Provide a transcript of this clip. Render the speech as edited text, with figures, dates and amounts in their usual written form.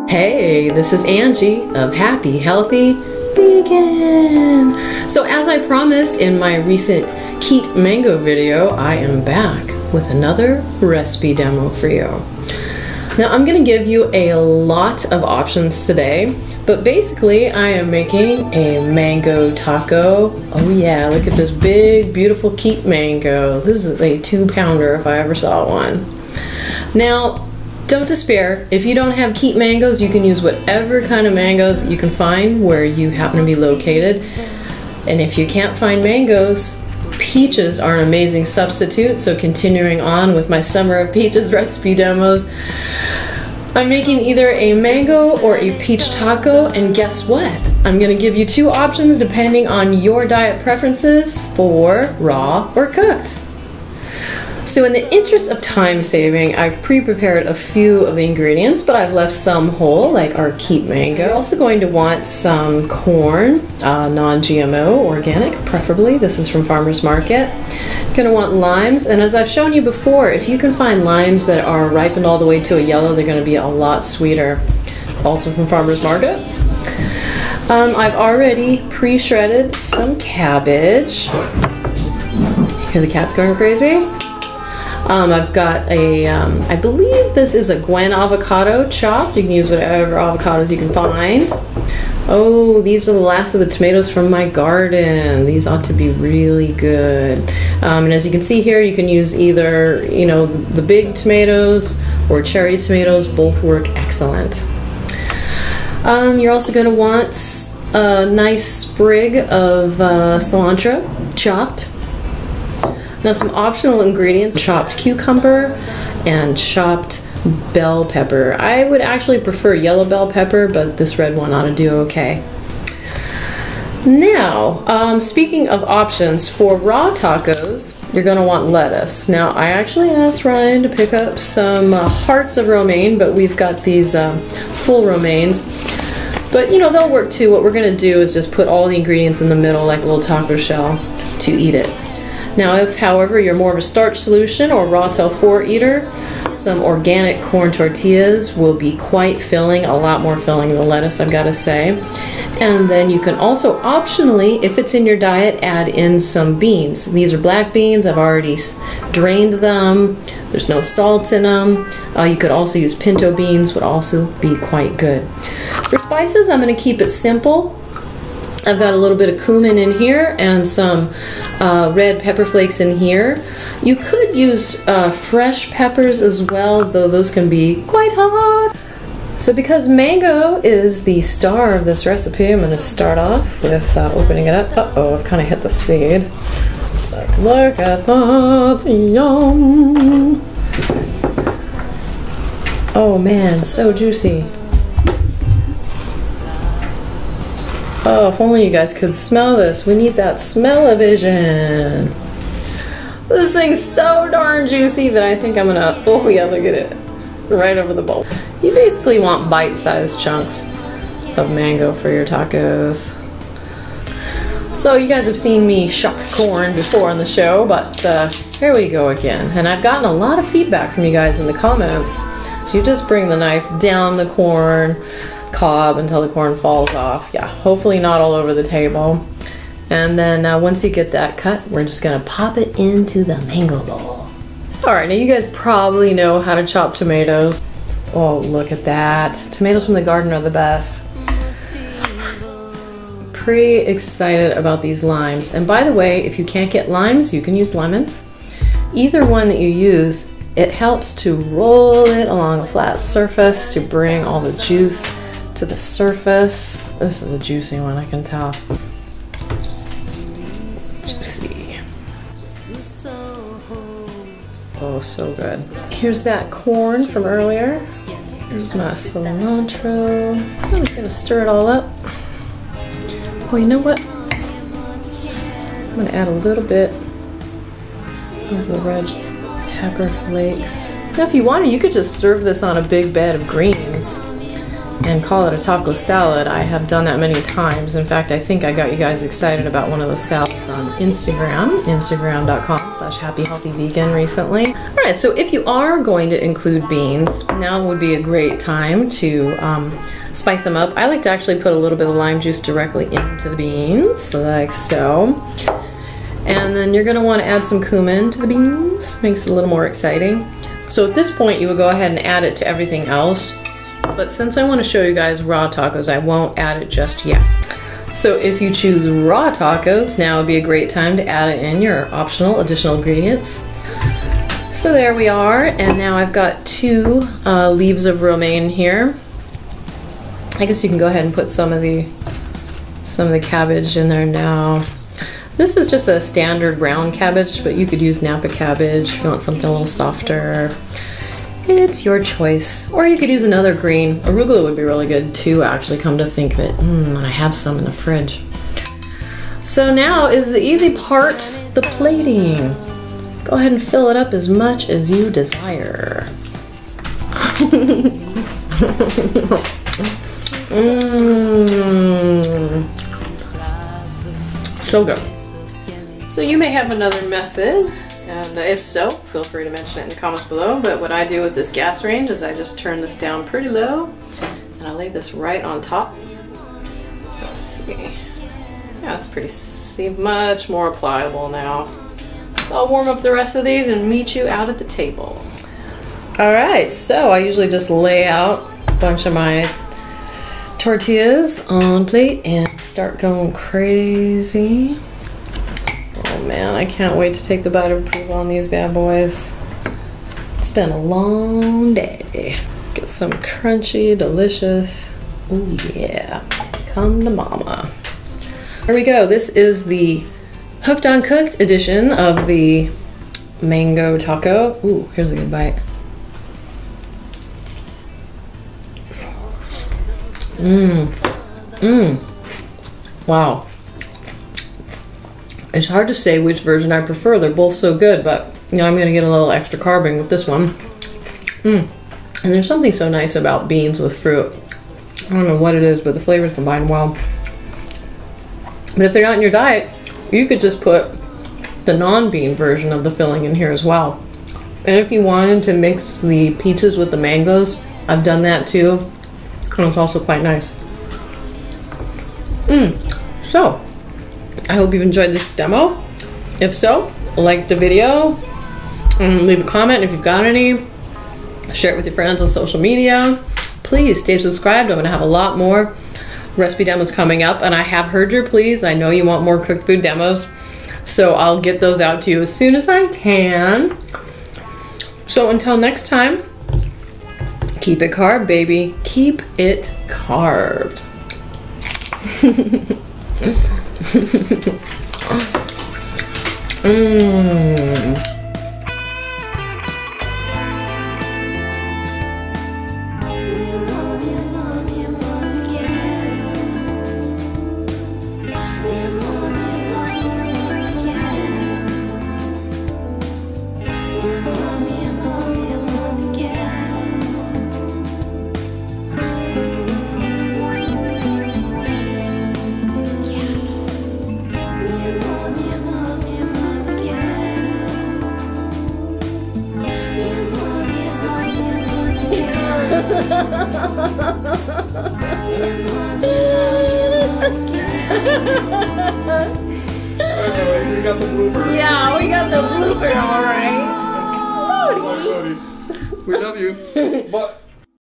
Hey, this is Angie of Happy Healthy Vegan. So as I promised in my recent Keat Mango video, I am back with another recipe demo for you. Now I'm going to give you a lot of options today, but basically I am making a mango taco. Oh yeah, look at this big beautiful Keat mango. This is a 2-pounder if I ever saw one. Now don't despair. If you don't have Keat mangoes, you can use whatever kind of mangoes you can find where you happen to be located. And if you can't find mangoes, peaches are an amazing substitute. So continuing on with my Summer of Peaches recipe demos, I'm making either a mango or a peach taco, and guess what? I'm going to give you 2 options depending on your diet preferences for raw or cooked. So in the interest of time saving, I've pre-prepared a few of the ingredients, but I've left some whole, like our Keat mango. You're also going to want some corn, non-GMO, organic, preferably. This is from Farmer's Market. You're going to want limes, and as I've shown you before, if you can find limes that are ripened all the way to a yellow, they're going to be a lot sweeter. Also from Farmer's Market. I've already pre-shredded some cabbage. Hear the cat's going crazy? I've got a, I believe this is a Gwen avocado chopped. You can use whatever avocados you can find. Oh, these are the last of the tomatoes from my garden. These ought to be really good. And as you can see here, you can use either, you know, the big tomatoes or cherry tomatoes. Both work excellent. You're also going to want a nice sprig of cilantro, chopped. Now some optional ingredients: chopped cucumber and chopped bell pepper. I would actually prefer yellow bell pepper, but this red one ought to do okay. Now, speaking of options, for raw tacos, you're going to want lettuce. Now, I actually asked Ryan to pick up some hearts of romaine, but we've got these full romaines. But, you know, they'll work too. What we're going to do is just put all the ingredients in the middle like a little taco shell to eat it. Now, if, however, you're more of a starch solution or raw till 4 eater, some organic corn tortillas will be quite filling, a lot more filling than lettuce, I've got to say. And then you can also optionally, if it's in your diet, add in some beans. These are black beans. I've already drained them. There's no salt in them. You could also use pinto beans, would also be quite good. For spices, I'm going to keep it simple. I've got a little bit of cumin in here and some red pepper flakes in here. You could use fresh peppers as well, though those can be quite hot. So because mango is the star of this recipe, I'm going to start off with opening it up. Uh-oh, I've kind of hit the seed. Look at that, yum! Oh man, so juicy. Oh, if only you guys could smell this. We need that smell-o-vision. This thing's so darn juicy that I think I'm gonna, oh yeah, look at it. Right over the bowl. You basically want bite-sized chunks of mango for your tacos. So you guys have seen me shuck corn before on the show, but here we go again. And I've gotten a lot of feedback from you guys in the comments. So you just bring the knife down the corn cob until the corn falls off. Yeah, hopefully not all over the table. And then once you get that cut, we're just gonna pop it into the mango bowl. All right, now you guys probably know how to chop tomatoes. Oh, look at that. Tomatoes from the garden are the best. Pretty excited about these limes. And by the way, if you can't get limes, you can use lemons. Either one that you use, it helps to roll it along a flat surface to bring all the juice to the surface. This is a juicy one, I can tell. Juicy. Oh, so good. Here's that corn from earlier. Here's my cilantro. So I'm just gonna stir it all up. Oh, you know what? I'm gonna add a little bit of the red pepper flakes. Now, if you wanted, you could just serve this on a big bed of greens. and call it a taco salad. I have done that many times. In fact, I think I got you guys excited about one of those salads on Instagram, instagram.com/happyhealthyvegan recently. All right, so if you are going to include beans, now would be a great time to spice them up. I like to actually put a little bit of lime juice directly into the beans, like so. And then you're gonna wanna add some cumin to the beans, makes it a little more exciting. So at this point, you would go ahead and add it to everything else. But since I wanna show you guys raw tacos, I won't add it just yet. So if you choose raw tacos, now would be a great time to add it in your optional additional ingredients. So there we are, and now I've got 2 leaves of romaine here. I guess you can go ahead and put some of the cabbage in there now. This is just a standard round cabbage, but you could use Napa cabbage if you want something a little softer. It's your choice. Or you could use another green. Arugula would be really good too, actually, come to think of it. And I have some in the fridge. So now is the easy part, the plating. Go ahead and fill it up as much as you desire. So good. So you may have another method, and if so, feel free to mention it in the comments below. But what I do with this gas range is I just turn this down pretty low, and I lay this right on top. Let's see. Yeah, it's pretty, see, much more pliable now. So I'll warm up the rest of these and meet you out at the table. All right, so I usually just lay out a bunch of my tortillas on plate and start going crazy. Oh man, I can't wait to take the bite of approval on these bad boys. It's been a long day. Get some crunchy, delicious, oh yeah, come to mama. Here we go, this is the Hooked on Cooked edition of the mango taco. Ooh, here's a good bite. Wow. It's hard to say which version I prefer. They're both so good, but you know, I'm gonna get a little extra carbing with this one. And there's something so nice about beans with fruit. I don't know what it is, but the flavors combine well. But if they're not in your diet, you could just put the non-bean version of the filling in here as well. And if you wanted to mix the peaches with the mangoes, I've done that too. And it's also quite nice. So, I hope you've enjoyed this demo. If so, like the video, leave a comment if you've got any. Share it with your friends on social media. Please stay subscribed. I'm gonna have a lot more recipe demos coming up, and I have heard your pleas. I know you want more cooked food demos, so I'll get those out to you as soon as I can. So until next time, keep it carb, baby. Keep it carved. We got the blooper. Yeah, we got the blooper, all right. We love you. But